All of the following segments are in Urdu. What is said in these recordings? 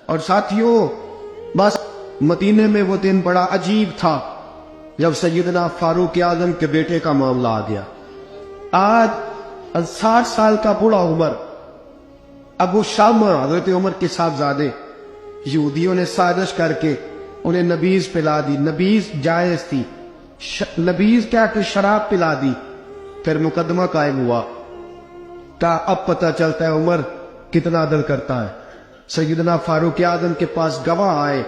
اور ساتھیوں، بس مدینے میں وہ دن بڑا عجیب تھا جب سیدنا فاروق اعظم کے بیٹے کا معاملہ آ گیا۔ آج 60 سال کا بوڑھا عمر ابو شامہ حضرت عمر کے صاحبزادے، یہودیوں نے سازش کر کے انہیں نبیذ پلا دی۔ نبیذ جائز تھی، نبیذ کیا کہ شراب پلا دی۔ پھر مقدمہ قائم ہوا کہ اب پتہ چلتا ہے عمر کتنا عدل کرتا ہے۔ سیدنا فاروق اعظم کے پاس گواہ آئے،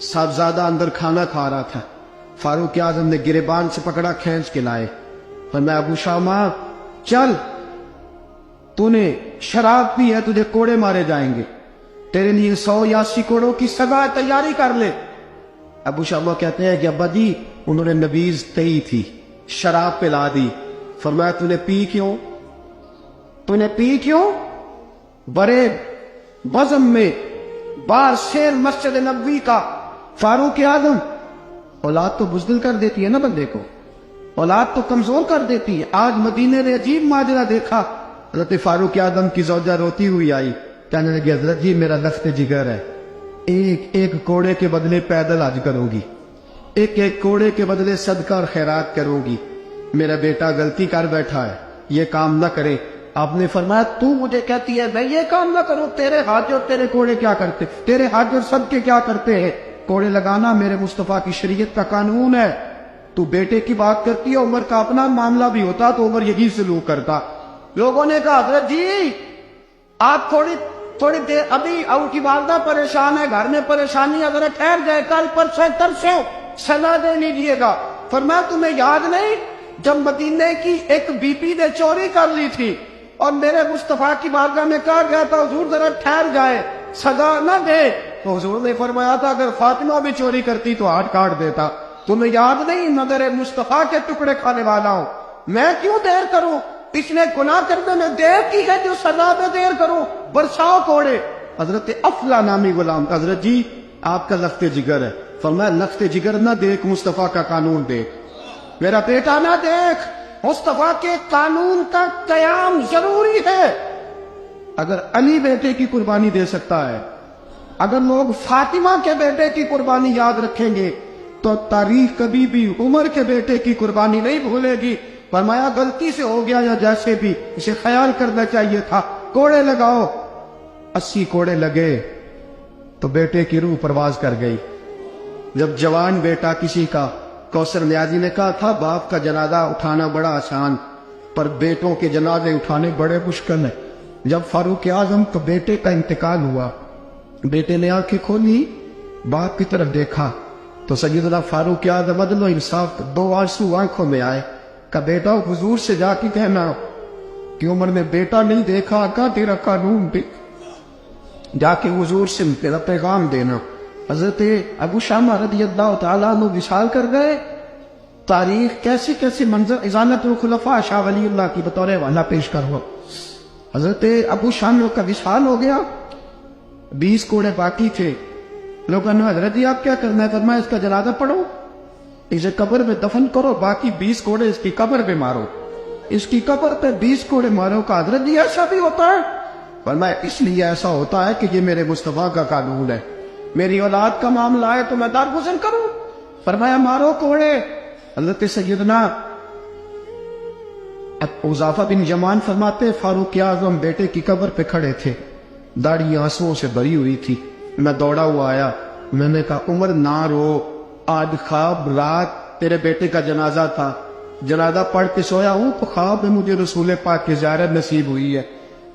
صاحبزادہ اندر کھانا کھا رہا تھا، فاروق اعظم نے گریبان سے پکڑا، کھینچ کے لائے، فرمایا ابو شامہ چل، تو نے شراب پی ہے، تجھے کوڑے مارے جائیں گے، تیرے لیے 100 یا 80 کوڑوں کی سزا تیاری کر لے۔ ابو شامہ کہتے ہیں کہ ابا جی انہوں نے نبیذ تئی تھی، شراب پلا دی۔ فرمایا تو نے پی کیوں؟ تو نے پی کیوں؟ بڑے بزم میں بار شیر مسجد نبوی کا فاروق اعظم، اولاد تو بزدل کر دیتی ہے نا بندے کو، اولاد تو کمزور کر دیتی ہے۔ آج مدینے نے عجیب ماجرا دیکھا، حضرت فاروق اعظم کی زوجہ روتی ہوئی آئی، کہنے لگی حضرت جی میرا لخت جگر ہے، ایک کوڑے کے بدلے پیدل حج کروں گی، ایک کوڑے کے بدلے صدقہ اور خیرات کروں گی، میرا بیٹا غلطی کر بیٹھا ہے، یہ کام نہ کرے۔ آپ نے فرمایا تو مجھے کہتی ہے میں یہ کام نہ کروں؟ تیرے حج اور تیرے کوڑے کیا کرتے؟ تیرے حج اور صدقے کیا کرتے ہیں؟ کوڑے لگانا میرے مصطفیٰ کی شریعت کا قانون ہے۔ تو بیٹے کی بات کرتی ہے، عمر کا اپنا معاملہ بھی ہوتا تو عمر یہی سلوک کرتا۔ لوگوں نے کہا حضرت جی آپ تھوڑی دیر، ابھی اب کی والدہ پریشان ہے، گھر میں پریشانی، اگر ٹھہر جائے، کل پرسوں ترسوں سزا دے لیجیے گا۔ فرمایا تمہیں یاد نہیں جب مدینے کی ایک بی پی نے چوری کر لی تھی اور میرے مصطفیٰ کی بارگاہ میں کہا گیا تھا حضور ذرا ٹھہر جائے، سزا نہ دے، تو حضور نے فرمایا تھا اگر فاطمہ بھی چوری کرتی تو ہاتھ کاٹ دیتا۔ تمہیں یاد نہیں نظر مصطفیٰ کے ٹکڑے کھانے والا ہوں، میں کیوں دیر کروں؟ اس نے گناہ کرنے میں دیر کی ہے جو سزا میں دیر کروں، برساؤ کوڑے۔ حضرت افلا نامی غلام، حضرت جی آپ کا لخت جگر ہے۔ فرمایا لخت جگر نہ دیکھ، مصطفیٰ کا قانون دیکھ، میرا بیٹا نہ دیکھ، مصطفیٰ کے قانون کا قیام ضروری ہے۔ اگر علی بیٹے کی قربانی دے سکتا ہے، اگر لوگ فاطمہ کے بیٹے کی قربانی یاد رکھیں گے تو تاریخ کبھی بھی عمر کے بیٹے کی قربانی نہیں بھولے گی۔ فرمایا غلطی سے ہو گیا یا جیسے بھی، اسے خیال کرنا چاہیے تھا، کوڑے لگاؤ۔ 80 کوڑے لگے تو بیٹے کی روح پرواز کر گئی۔ جب جوان بیٹا کسی کا، کوثر نیازی نے کہا تھا باپ کا جنازہ اٹھانا بڑا آسان، پر بیٹوں کے جنازے اٹھانے بڑے مشکل ہیں۔ جب فاروق اعظم کو بیٹے کا انتقال ہوا، بیٹے نے آنکھیں کھولی، باپ کی طرف دیکھا تو سیدنا فاروق اعظم عدل و انصاف، 2 آنسو آنکھوں میں آئے، کہ بیٹا حضور سے جا کے کہنا کہ عمر نے بیٹا نہیں دیکھا، کا تیرا قانون بھی، جا کے حضور سے تیرا پیغام دینا۔ حضرت ابو شامہ رضی اللہ تعالیٰ عنہ وصال کر گئے۔ تاریخ کیسے کیسے منظر اذانت الخلفاء شاہ ولی اللہ کی بطور والا پیش کرو۔ حضرت ابو شامہ کا وصال ہو گیا، 20 کوڑے باقی تھے۔ لوگوں نے حضرت جی آپ کیا کرنا ہے؟ فرمایا اس کا جنازہ پڑھو، اسے قبر میں دفن کرو، باقی 20 کوڑے اس کی قبر پہ مارو، اس کی قبر پہ 20 کوڑے مارو۔ کا حضرت جی ایسا بھی ہوتا ہے؟ فرمایا اس لیے ایسا ہوتا ہے کہ یہ میرے مصطفیٰ کا قانون ہے، میری اولاد کا معاملہ ہے تو میں درگزر کروں۔ فرمایا مارو کوڑے۔ حضرت سیدنا حذیفہ بن یمان فرماتے فاروق اعظم بیٹے کی قبر پہ کھڑے تھے، داڑھی آنسوؤں سے بھری ہوئی تھی۔ میں دوڑا ہوا آیا، میں نے کہا عمر نہ رو، آج خواب رات تیرے بیٹے کا جنازہ تھا، جنازہ پڑھ کے سویا ہوں تو خواب میں مجھے رسول پاک کی زیارت نصیب ہوئی ہے۔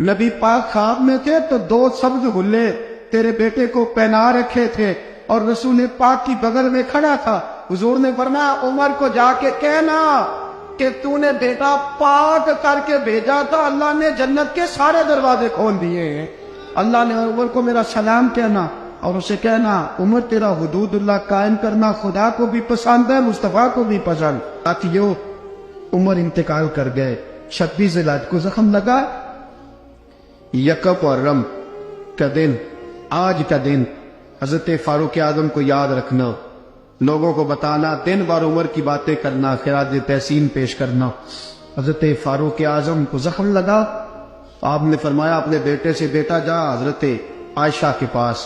نبی پاک خواب میں تھے تو 2 سبز غلے تیرے بیٹے کو پہنا رکھے تھے اور رسول پاک کی بغل میں کھڑا تھا۔ حضور نے فرمایا عمر کو جا کے کہنا کہ تو نے بیٹا پاک کر کے بھیجا تھا، اللہ نے جنت کے سارے دروازے کھول دیے ہیں۔ اللہ نے عمر کو میرا سلام کہنا اور اسے کہنا عمر تیرا حدود اللہ قائم کرنا خدا کو بھی پسند ہے، مصطفیٰ کو بھی پسند۔ ساتھیو عمر انتقال کر گئے، 26 ذی الحجہ کو زخم لگا، یکم محرم کا دن، آج کا دن حضرت فاروق اعظم کو یاد رکھنا، لوگوں کو بتانا، دن بار عمر کی باتیں کرنا، خراج تحسین پیش کرنا۔ حضرت فاروق اعظم کو زخم لگا، آپ نے فرمایا اپنے بیٹے سے بیٹا جا حضرت عائشہ کے پاس،